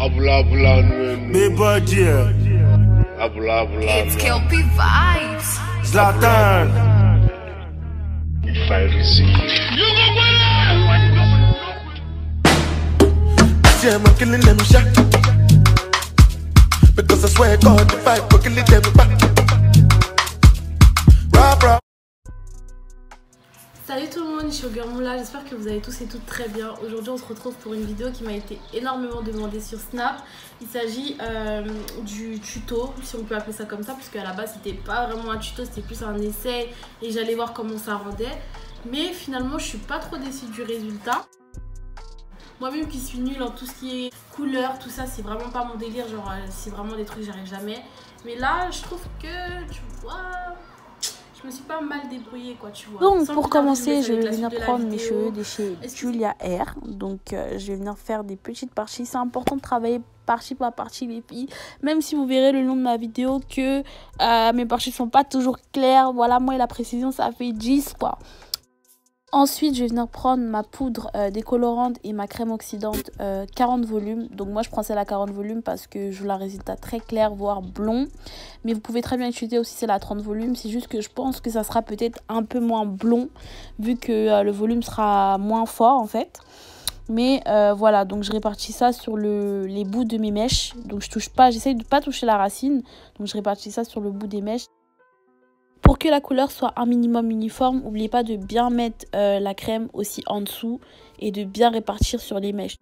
Big budget. It's Kelpie Vibes. Zlatan. See, I'm killing them shot. Because I swear God, the fight will kill them back. Rah, rah. Salut tout le monde, je suis Moula, j'espère que vous allez tous et toutes très bien. Aujourd'hui on se retrouve pour une vidéo qui m'a été énormément demandée sur Snap. Il s'agit du tuto, si on peut appeler ça comme ça, parce qu'à la base c'était pas vraiment un tuto, c'était plus un essai et j'allais voir comment ça rendait. Mais finalement je suis pas trop déçue du résultat. Moi-même qui suis nulle en tout ce qui est couleur, tout ça, c'est vraiment pas mon délire, genre c'est vraiment des trucs que j'arrive jamais. Mais là je trouve que, tu vois, je me suis pas mal débrouillée quoi, tu vois. Donc pour commencer, je vais venir prendre mes cheveux de chez Julia Hair. Donc je vais venir faire des petites parties. C'est important de travailler partie par partie les filles. Même si vous verrez le long de ma vidéo que mes parties sont pas toujours claires. Voilà, moi et la précision ça fait 10 quoi. Ensuite, je vais venir prendre ma poudre décolorante et ma crème oxydante 40 volumes. Donc moi, je prends celle à 40 volumes parce que je veux un résultat très clair, voire blond. Mais vous pouvez très bien utiliser aussi celle à 30 volumes. C'est juste que je pense que ça sera peut-être un peu moins blond vu que le volume sera moins fort en fait. Mais voilà, donc je répartis ça sur les bouts de mes mèches. Donc je touche pas, j'essaye de pas toucher la racine. Donc je répartis ça sur le bout des mèches. Pour que la couleur soit un minimum uniforme, n'oubliez pas de bien mettre la crème aussi en dessous et de bien répartir sur les mèches.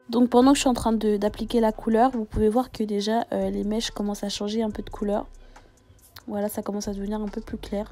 Donc pendant que je suis en train d'appliquer la couleur, vous pouvez voir que déjà les mèches commencent à changer un peu de couleur. Voilà, ça commence à devenir un peu plus clair.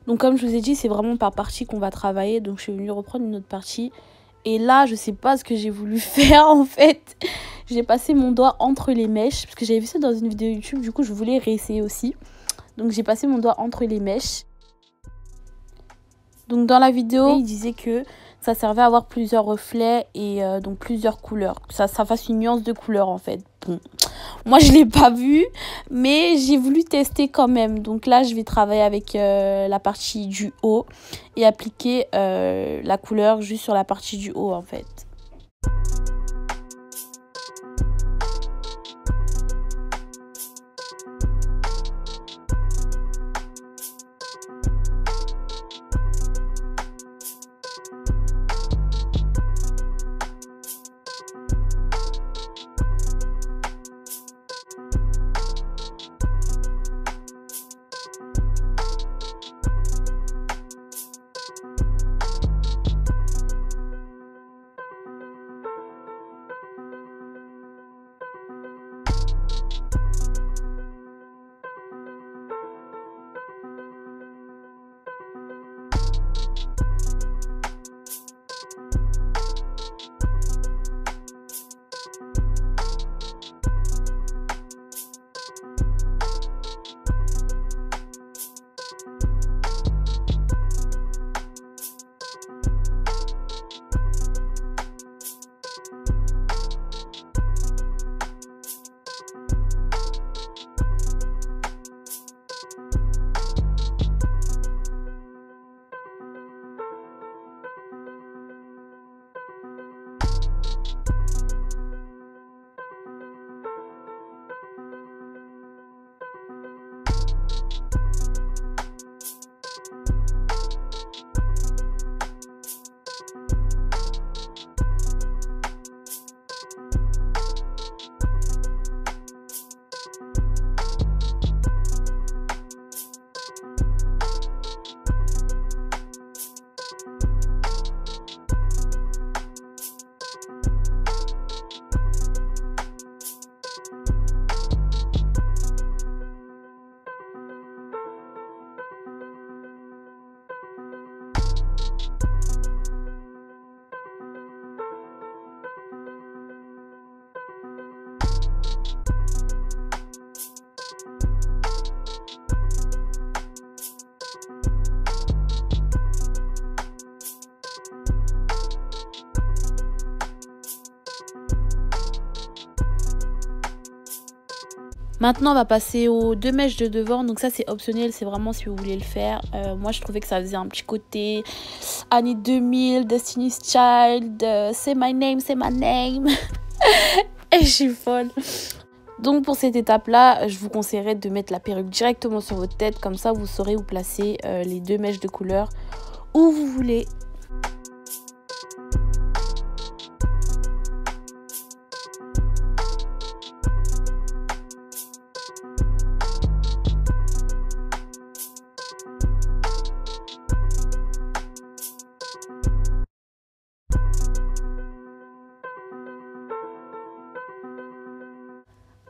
Donc comme je vous ai dit, c'est vraiment par partie qu'on va travailler. Donc je suis venue reprendre une autre partie. Et là, je sais pas ce que j'ai voulu faire en fait. J'ai passé mon doigt entre les mèches. Parce que j'avais vu ça dans une vidéo YouTube. Du coup, je voulais réessayer aussi. Donc j'ai passé mon doigt entre les mèches. Donc dans la vidéo, il disait que ça servait à avoir plusieurs reflets et donc plusieurs couleurs. Que ça fasse une nuance de couleur en fait. Bon, moi je l'ai pas vu, mais j'ai voulu tester quand même. Donc là, je vais travailler avec la partie du haut et appliquer la couleur juste sur la partie du haut en fait. Maintenant on va passer aux 2 mèches de devant, donc ça c'est optionnel, c'est vraiment si vous voulez le faire. Moi je trouvais que ça faisait un petit côté années 2000, Destiny's Child, Say My Name, Say My Name. Et je suis folle. Donc pour cette étape là, je vous conseillerais de mettre la perruque directement sur votre tête, comme ça vous saurez où placer les 2 mèches de couleur où vous voulez.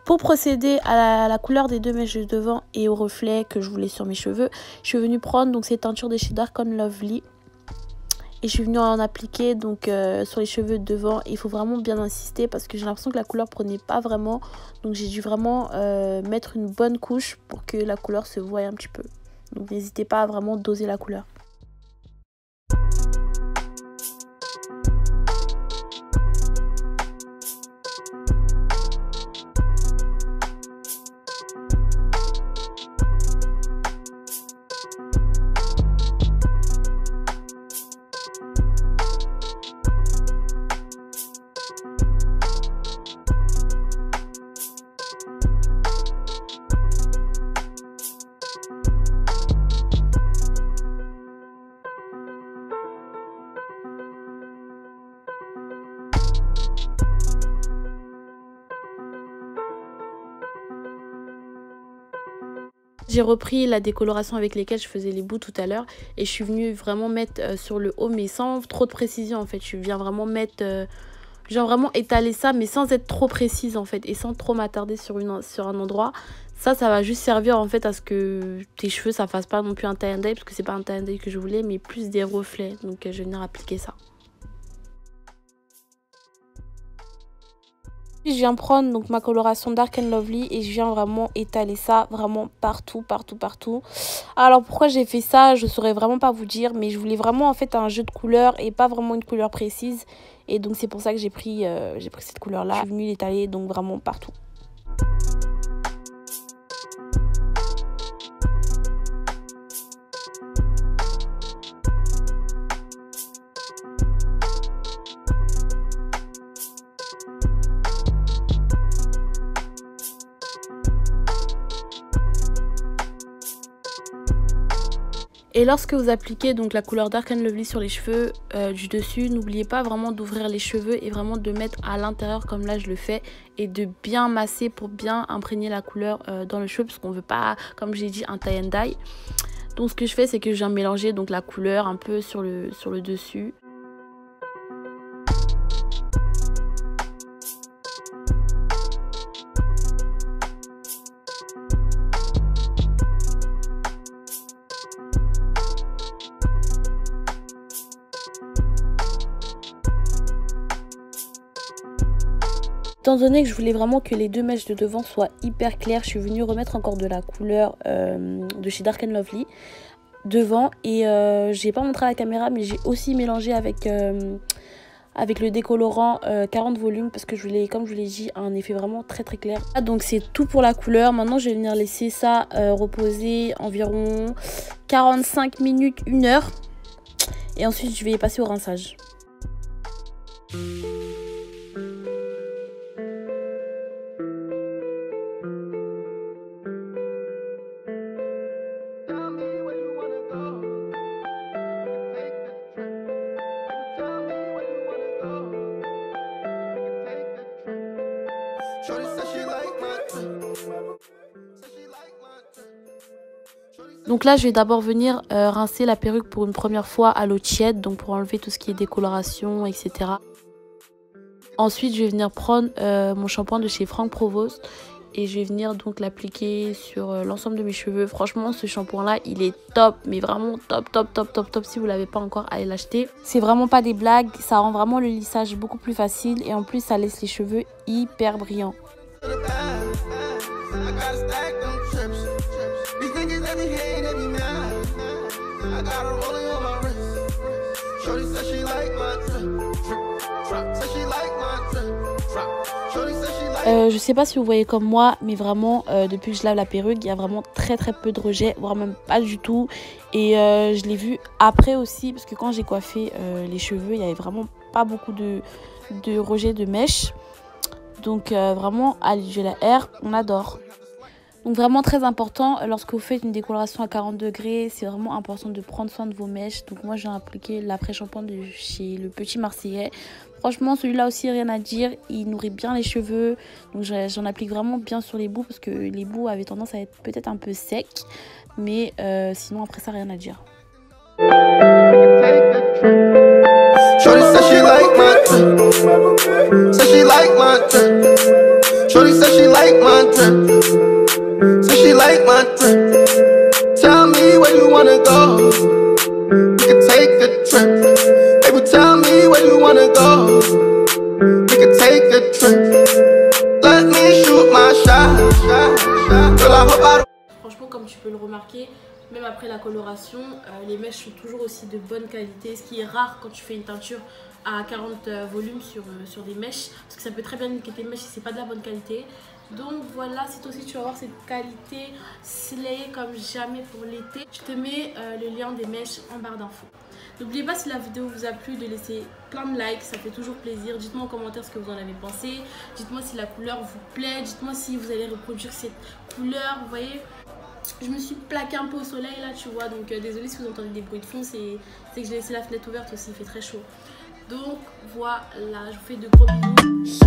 Pour procéder à la couleur des 2 mèches de devant et au reflet que je voulais sur mes cheveux, je suis venue prendre donc ces teintures de chez Dark and Lovely et je suis venue en appliquer donc sur les cheveux de devant. Il faut vraiment bien insister parce que j'ai l'impression que la couleur prenait pas vraiment, donc j'ai dû vraiment mettre une bonne couche pour que la couleur se voie un petit peu. Donc n'hésitez pas à vraiment doser la couleur. J'ai repris la décoloration avec lesquelles je faisais les bouts tout à l'heure et je suis venue vraiment mettre sur le haut mais sans trop de précision en fait. Je viens vraiment mettre, genre vraiment étaler ça mais sans être trop précise en fait et sans trop m'attarder sur un endroit. Ça va juste servir en fait à ce que tes cheveux ça fasse pas non plus un tie and dye parce que c'est pas un tie and dye que je voulais mais plus des reflets. Donc je vais venir appliquer ça. Je viens prendre donc ma coloration Dark and Lovely et je viens vraiment étaler ça vraiment partout. Alors pourquoi j'ai fait ça, je saurais vraiment pas vous dire, mais je voulais vraiment en fait un jeu de couleurs et pas vraiment une couleur précise. Et donc c'est pour ça que j'ai pris cette couleur là. Je suis venue l'étaler donc vraiment partout. Et lorsque vous appliquez donc la couleur Dark and Lovely sur les cheveux du dessus, n'oubliez pas vraiment d'ouvrir les cheveux et vraiment de mettre à l'intérieur comme là je le fais et de bien masser pour bien imprégner la couleur dans le cheveu parce qu'on veut pas, comme j'ai dit, un tie and dye. Donc ce que je fais c'est que je viens mélanger donc la couleur un peu sur le dessus. Étant donné que je voulais vraiment que les 2 mèches de devant soient hyper claires, je suis venue remettre encore de la couleur de chez Dark and Lovely devant. Et j'ai pas montré à la caméra, mais j'ai aussi mélangé avec le décolorant 40 volumes parce que je voulais, comme je vous l'ai dit, un effet vraiment très clair. Donc c'est tout pour la couleur. Maintenant je vais venir laisser ça reposer environ 45 minutes, 1 heure. Et ensuite je vais passer au rinçage. Donc là je vais d'abord venir rincer la perruque pour une première fois à l'eau tiède, donc pour enlever tout ce qui est décoloration, etc. Ensuite je vais venir prendre mon shampoing de chez Franck Provost et je vais venir donc l'appliquer sur l'ensemble de mes cheveux. Franchement ce shampoing là il est top, mais vraiment top. Si vous l'avez pas encore, allez l'acheter. C'est vraiment pas des blagues, ça rend vraiment le lissage beaucoup plus facile et en plus ça laisse les cheveux hyper brillants. Je sais pas si vous voyez comme moi, mais vraiment depuis que je lave la perruque, il y a vraiment très peu de rejets, voire même pas du tout. Et je l'ai vu après aussi, parce que quand j'ai coiffé les cheveux, il y avait vraiment pas beaucoup de rejets de mèches. Donc vraiment, à l'huile à air, on adore. Donc vraiment très important, lorsque vous faites une décoloration à 40 degrés, c'est vraiment important de prendre soin de vos mèches. Donc moi j'ai appliqué l'après-shampoing de chez Le Petit Marseillais. Franchement celui-là aussi rien à dire, il nourrit bien les cheveux. Donc j'en applique vraiment bien sur les bouts parce que les bouts avaient tendance à être peut-être un peu secs. Mais sinon après ça rien à dire. Shorty said she like my drip. Said she like my drip. Shorty said she like my drip. Said she like my drip. Tell me where you wanna go. We can take a trip. Baby, tell me where you wanna go. We can take a trip. Let me shoot my shot. Girl, I hope I don't. Franchement, comme tu peux le remarquer, même après la coloration, les mèches sont toujours aussi de bonne qualité, ce qui est rare quand tu fais une teinture à 40 volumes sur des mèches, parce que ça peut très bien niquer tes mèches si c'est pas de la bonne qualité. Donc voilà, si toi aussi tu vas avoir cette qualité slay comme jamais pour l'été, je te mets le lien des mèches en barre d'infos. N'oubliez pas, si la vidéo vous a plu, de laisser plein de likes, ça fait toujours plaisir. Dites-moi en commentaire ce que vous en avez pensé, dites-moi si la couleur vous plaît, dites-moi si vous allez reproduire cette couleur. Vous voyez, je me suis plaquée un peu au soleil là, tu vois, donc désolée si vous entendez des bruits de fond, c'est que j'ai laissé la fenêtre ouverte aussi, il fait très chaud. Donc voilà, je vous fais de gros bisous.